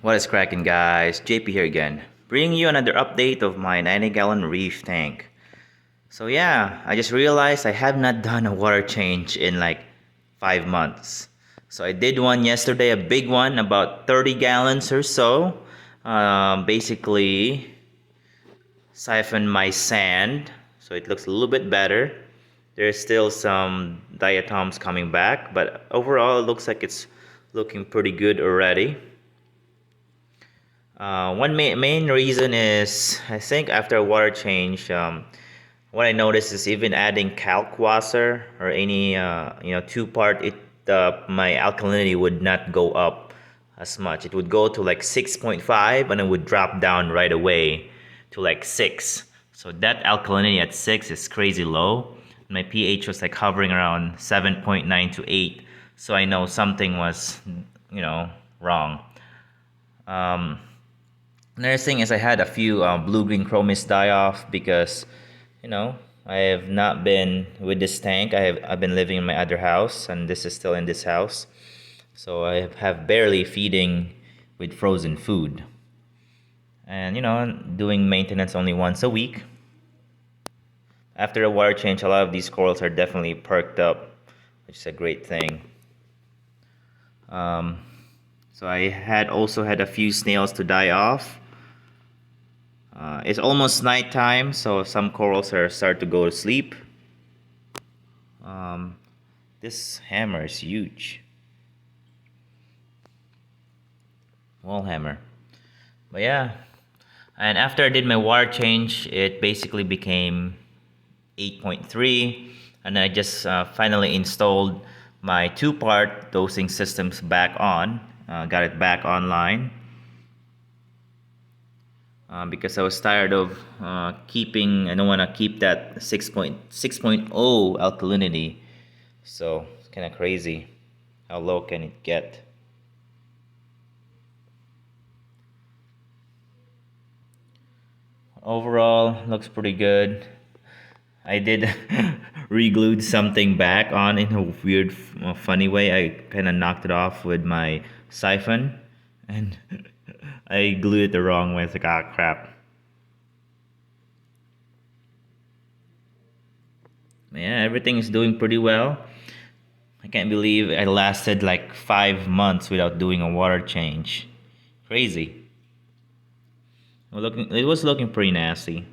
What is cracking, guys? JP here again, bringing you another update of my 90-gallon reef tank. So yeah, I just realized I have not done a water change in like 5 months. So I did one yesterday, a big one, about 30 gallons or so. Basically siphon my sand, so it looks a little bit better. There's still some diatoms coming back, but overall it looks like it's looking pretty good already. One main reason is I think after a water change, what I noticed is even adding calc water or any two-part, it my alkalinity would not go up as much. It would go to like 6.5 and it would drop down right away to like 6. So that alkalinity at 6 is crazy low. My pH was like hovering around 7.9 to 8. So I know something was, wrong. Um, Another thing is I had a few blue-green chromis die off because, I have not been with this tank. I've been living in my other house, and this is still in this house. So I have barely feeding with frozen food, and doing maintenance only once a week. After a water change, a lot of these corals are definitely perked up, which is a great thing. Um, so I had also had a few snails to die off. It's almost nighttime, so some corals are start to go to sleep. Um, this hammer is huge. Wall hammer. But yeah, and after I did my water change, it basically became 8.3, and then I just finally installed my two-part dosing systems back on. Got it back online. Because I was tired of keeping. I don't want to keep that 6.6.0 alkalinity, so it's kind of crazy. How low can it get? Overall, looks pretty good. I did re-glued something back on in a weird, funny way. I kind of knocked it off with my siphon, and I glued it the wrong way. It's like, ah, crap. Yeah, everything is doing pretty well. I can't believe I lasted like 5 months without doing a water change. Crazy. It was looking pretty nasty.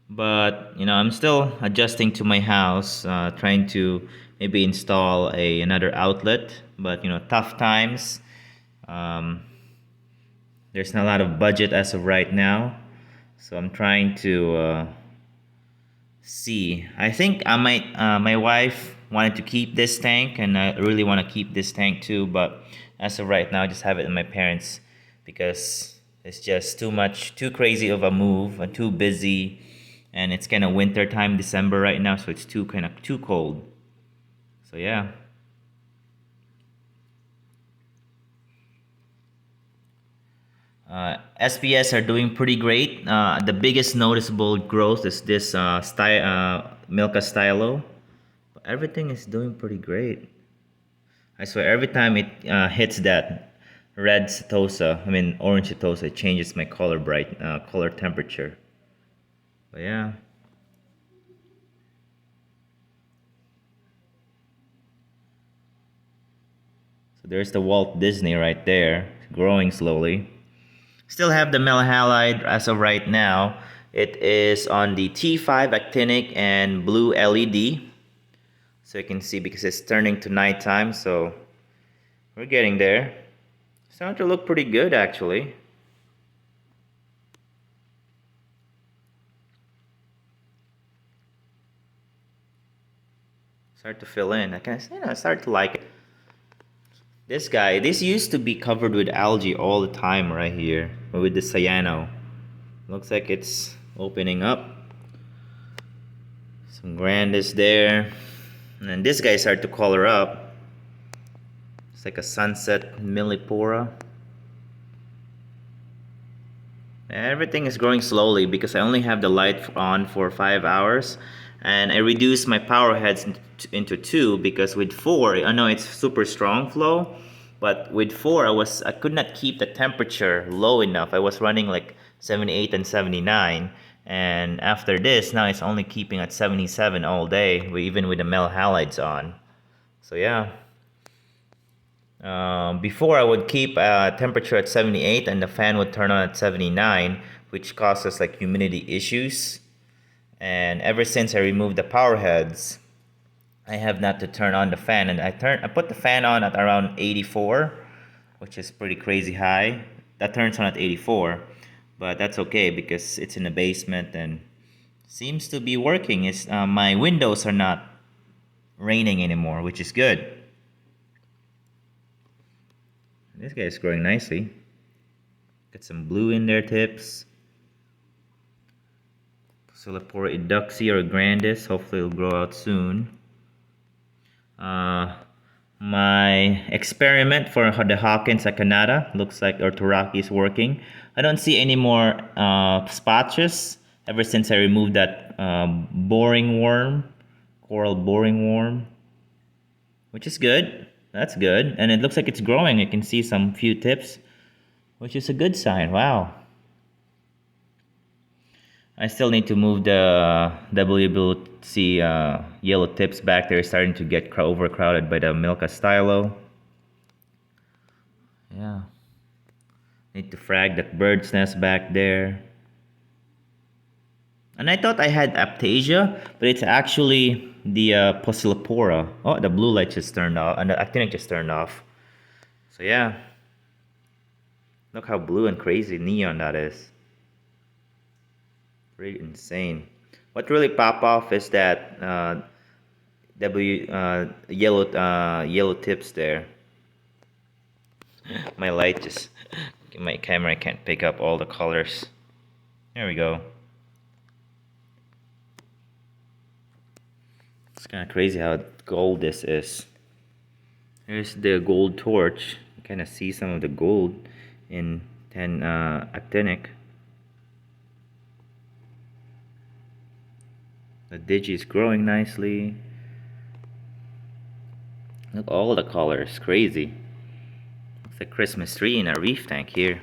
But I'm still adjusting to my house, trying to maybe install another outlet. But tough times. Um, there's not a lot of budget as of right now, so I'm trying to see. I think I might. My wife wanted to keep this tank, and I really want to keep this tank too. But as of right now, I just have it in my parents because it's just too much, too crazy of a move, and too busy, and it's kind of winter time, December right now, so it's too cold. So yeah. SPS are doing pretty great. The biggest noticeable growth is this Milka Stylo. But everything is doing pretty great. I swear, every time it hits that red setosa, I mean orange setosa, it changes my color temperature. But yeah. So there's the Walt Disney right there, growing slowly. Still have the metal halide as of right now. It is on the T5 actinic and blue LED. So you can see because it's turning to nighttime, so we're getting there. It's starting to look pretty good actually. Start to fill in. I start to like it. This used to be covered with algae all the time right here, with the cyano. Looks like it's opening up. Some grandis there. And then this guy started to color up. It's like a sunset millipora. Everything is growing slowly because I only have the light on for 5 hours, and I reduced my power heads into 2 because with 4 I know it's super strong flow, But with 4, I could not keep the temperature low enough. I was running like 78 and 79, and after this, now it's only keeping at 77 all day, even with the metal halides on. So yeah. Before I would keep temperature at 78 and the fan would turn on at 79, which causes like humidity issues. And ever since I removed the power heads, I have not to turn on the fan, and I put the fan on at around 84, which is pretty crazy high. That turns on at 84, but that's okay because it's in the basement and seems to be working. It's my windows are not raining anymore, which is good. This guy is growing nicely. Got some blue in their tips. Solipora eduxi or grandis. Hopefully it'll grow out soon. My experiment for the Hawkins acanada looks like Orthoraki is working. I don't see any more spotches ever since I removed that boring worm, coral boring worm, which is good. That's good, and it looks like it's growing. I can see some few tips, which is a good sign. Wow. I still need to move the WBC yellow tips back. They're starting to get overcrowded by the Milka stylo. Yeah. Need to frag that bird's nest back there. And I thought I had Aptasia, but it's actually the Posilopora. Oh, the blue light just turned off, and the actinic just turned off. So yeah. Look how blue and crazy neon that is. Pretty insane. What really pop off is that yellow tips there. My camera can't pick up all the colors. There we go. It's kind of crazy how gold this is. Here's the gold torch. You kind of see some of the gold in 10 actinic. The digi is growing nicely. Look, all the colors, crazy. It's a Christmas tree in a reef tank here.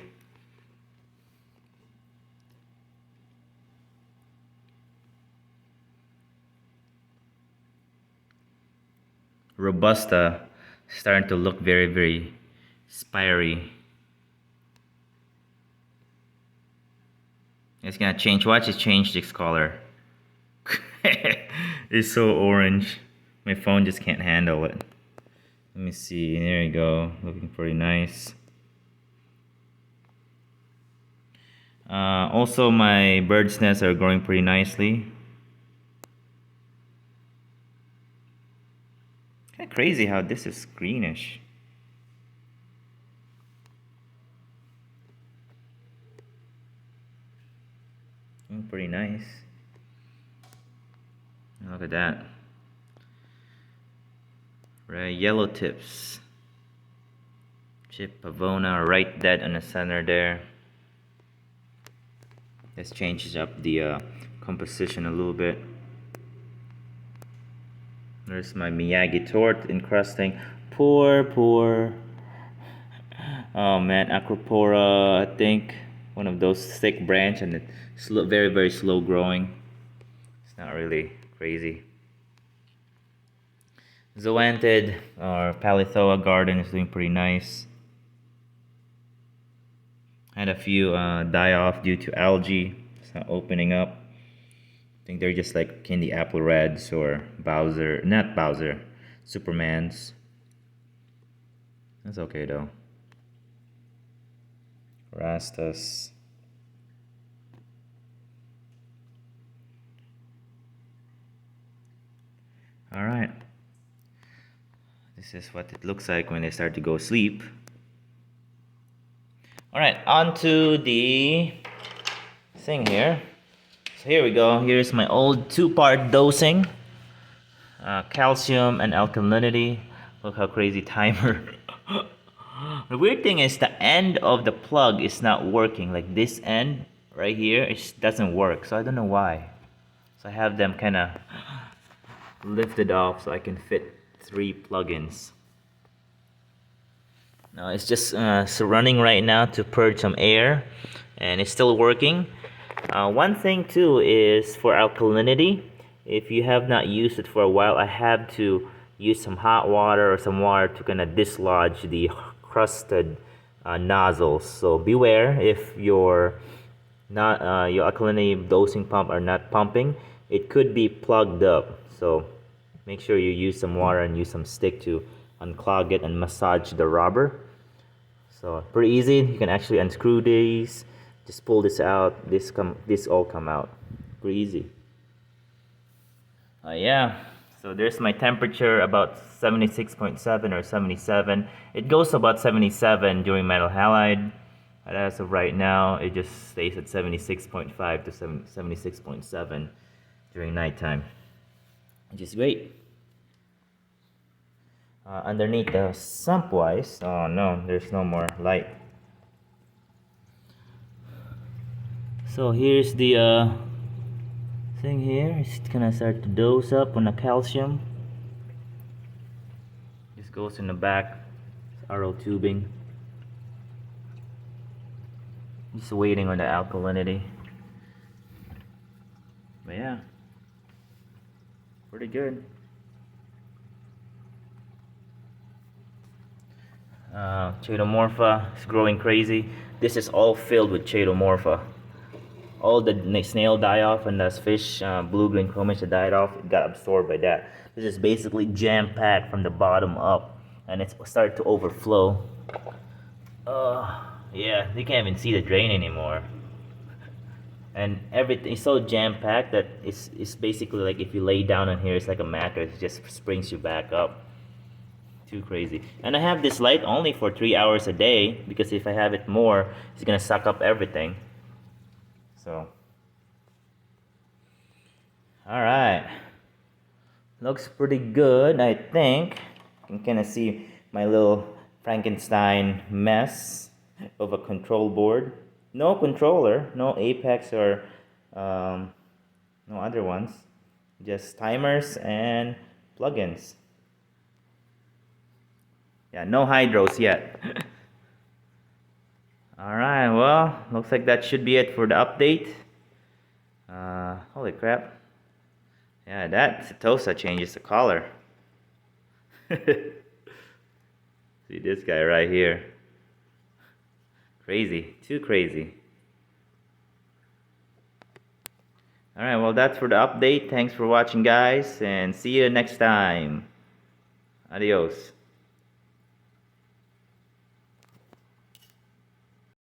Robusta starting to look very, very spiry. It's gonna change. Watch it change this color. It's so orange. My phone just can't handle it. Let me see. There you go. Looking pretty nice. Also, my bird's nests are growing pretty nicely. Kind of crazy how this is greenish. Pretty nice. Look at that. Right, yellow tips. Chip Pavona right dead on the center there. This changes up the composition a little bit. There's my Miyagi tort encrusting. Poor. Oh man, Acropora, I think. One of those thick branch, and it's very, very slow growing. It's not really crazy. Zoanthid or Palithoa garden is doing pretty nice. Had a few die off due to algae. It's not opening up. I think they're just like candy apple reds or not Bowser, Supermans. That's okay though. Rastas. All right. This is what it looks like when they start to go sleep. All right, on to the thing here. So here we go. Here's my old two-part dosing. Calcium and alkalinity. Look how crazy timer. The weird thing is the end of the plug is not working. Like this end right here, it doesn't work. So I don't know why. So I have them kind of lifted off so I can fit 3 plugins. No, it's just running right now to purge some air, and it's still working. One thing too is for alkalinity. If you have not used it for a while, I have to use some hot water or some water to kind of dislodge the crusted nozzles. So beware if your alkalinity dosing pump are not pumping, it could be plugged up. So make sure you use some water and use some stick to unclog it and massage the rubber. So pretty easy. You can actually unscrew these. Just pull this out. This all come out. Pretty easy. Yeah. So there's my temperature about 76.7 or 77. It goes to about 77 during metal halide. But as of right now, it just stays at 76.5 to 76.7 during nighttime, which is great. Underneath the sump wise, oh no, there's no more light. So here's the thing here. It's gonna start to dose up on the calcium. This goes in the back. It's RO tubing. Just waiting on the alkalinity. But yeah, pretty good. Chaetomorpha is growing crazy. This is all filled with Chaetomorpha. All the snail die off and the fish blue-green chromate that died off, it got absorbed by that. This is basically jam-packed from the bottom up, and it's started to overflow. Yeah, you can't even see the drain anymore. And everything is so jam-packed that it's basically like if you lay down on here, it's like a mattress. It just springs you back up. Too crazy. And I have this light only for 3 hours a day, because if I have it more, it's gonna suck up everything. So, all right, looks pretty good, I think. You can kind of see my little Frankenstein mess of a control board. No controller, no Apex or no other ones, just timers and plugins. Yeah, no hydros yet. All right, well, looks like that should be it for the update. Holy crap. Yeah, that Setosa changes the color. See this guy right here. Crazy, too crazy. All right, well, that's for the update. Thanks for watching, guys, and see you next time. Adios.